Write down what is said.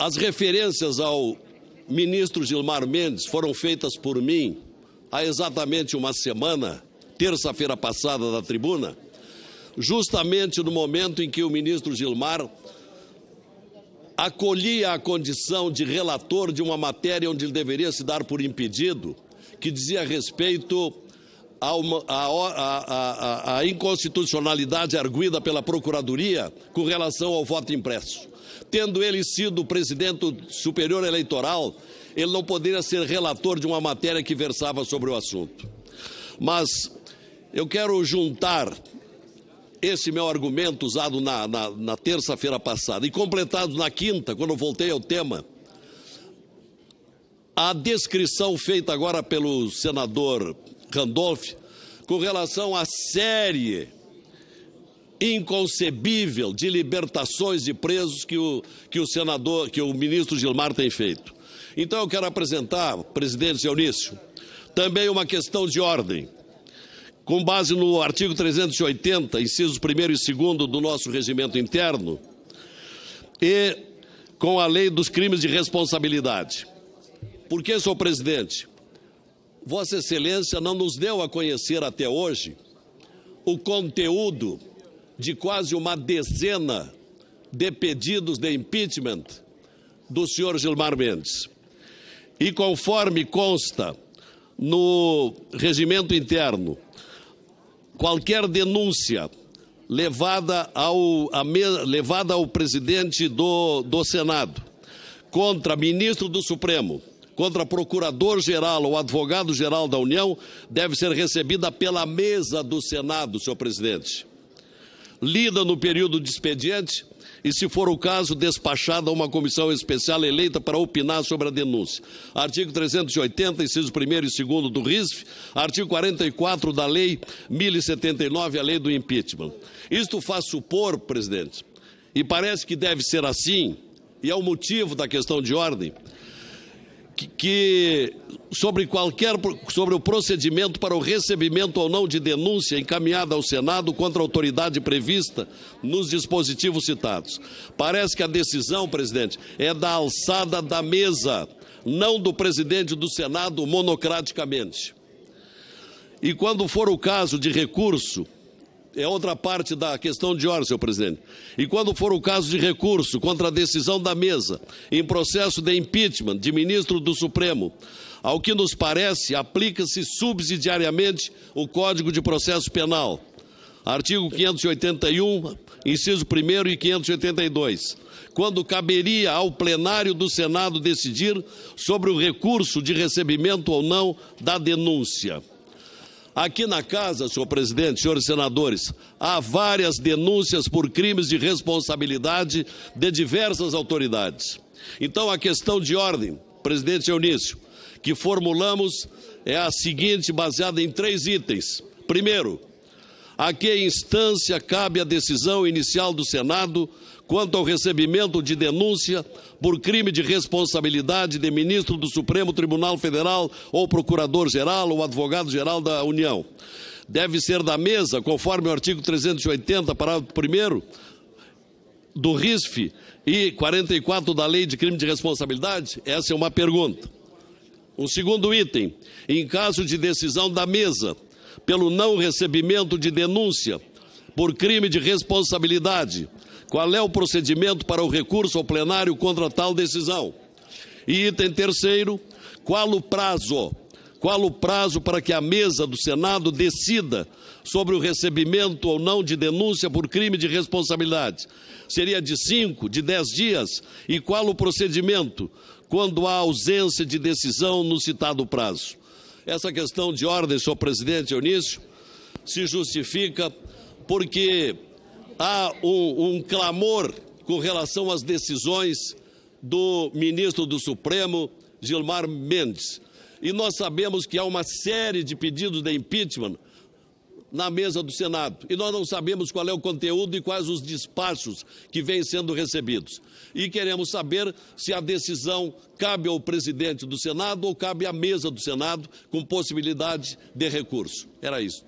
As referências ao ministro Gilmar Mendes foram feitas por mim há exatamente uma semana, terça-feira passada, na tribuna, justamente no momento em que o ministro Gilmar acolhia a condição de relator de uma matéria onde ele deveria se dar por impedido, que dizia respeito à inconstitucionalidade arguida pela Procuradoria com relação ao voto impresso. Tendo ele sido presidente do Superior Eleitoral, ele não poderia ser relator de uma matéria que versava sobre o assunto. Mas eu quero juntar esse meu argumento usado na terça-feira passada e completado na quinta, quando eu voltei ao tema, a descrição feita agora pelo senador Randolph com relação à série inconcebível de libertações de presos que o ministro Gilmar tem feito. Então eu quero apresentar, presidente Eunício, também uma questão de ordem, com base no artigo 380, incisos 1º e 2º do nosso regimento interno, e com a lei dos crimes de responsabilidade. Por que, senhor presidente? Vossa Excelência não nos deu a conhecer até hoje o conteúdo de quase uma dezena de pedidos de impeachment do senhor Gilmar Mendes. E conforme consta no regimento interno, qualquer denúncia levada ao presidente do Senado contra ministro do Supremo, contra procurador-geral ou advogado-geral da União, deve ser recebida pela mesa do Senado, senhor presidente. Lida no período de expediente e, se for o caso, despachada a uma comissão especial eleita para opinar sobre a denúncia. Artigo 380, incisos 1º e 2º do RISF, artigo 44 da Lei 1079, a Lei do Impeachment. Isto faz supor, presidente, e parece que deve ser assim, e é o motivo da questão de ordem, que sobre o procedimento para o recebimento ou não de denúncia encaminhada ao Senado contra a autoridade prevista nos dispositivos citados. Parece que a decisão, presidente, é da alçada da mesa, não do presidente do Senado monocraticamente. E quando for o caso de recurso, é outra parte da questão de ordem, senhor presidente. E quando for o caso de recurso contra a decisão da mesa em processo de impeachment de ministro do Supremo, ao que nos parece, aplica-se subsidiariamente o Código de Processo Penal, artigo 581, inciso 1º e 582, quando caberia ao plenário do Senado decidir sobre o recurso de recebimento ou não da denúncia. Aqui na casa, senhor presidente, senhores senadores, há várias denúncias por crimes de responsabilidade de diversas autoridades. Então, a questão de ordem, presidente Eunício, que formulamos é a seguinte, baseada em 3 itens. Primeiro, a que instância cabe a decisão inicial do Senado quanto ao recebimento de denúncia por crime de responsabilidade de ministro do Supremo Tribunal Federal ou procurador-geral ou advogado-geral da União. Deve ser da mesa, conforme o artigo 380, parágrafo 1º do RISF e 44 da Lei de Crime de Responsabilidade? Essa é uma pergunta. O segundo item, em caso de decisão da mesa pelo não recebimento de denúncia por crime de responsabilidade, qual é o procedimento para o recurso ao plenário contra tal decisão? E item terceiro, qual o prazo para que a mesa do Senado decida sobre o recebimento ou não de denúncia por crime de responsabilidade? Seria de 5, de 10 dias? E qual o procedimento quando há ausência de decisão no citado prazo? Essa questão de ordem, senhor presidente Eunício, se justifica porque há um clamor com relação às decisões do ministro do Supremo, Gilmar Mendes. E nós sabemos que há uma série de pedidos de impeachment na mesa do Senado. E nós não sabemos qual é o conteúdo e quais os despachos que vêm sendo recebidos. E queremos saber se a decisão cabe ao presidente do Senado ou cabe à mesa do Senado com possibilidade de recurso. Era isso.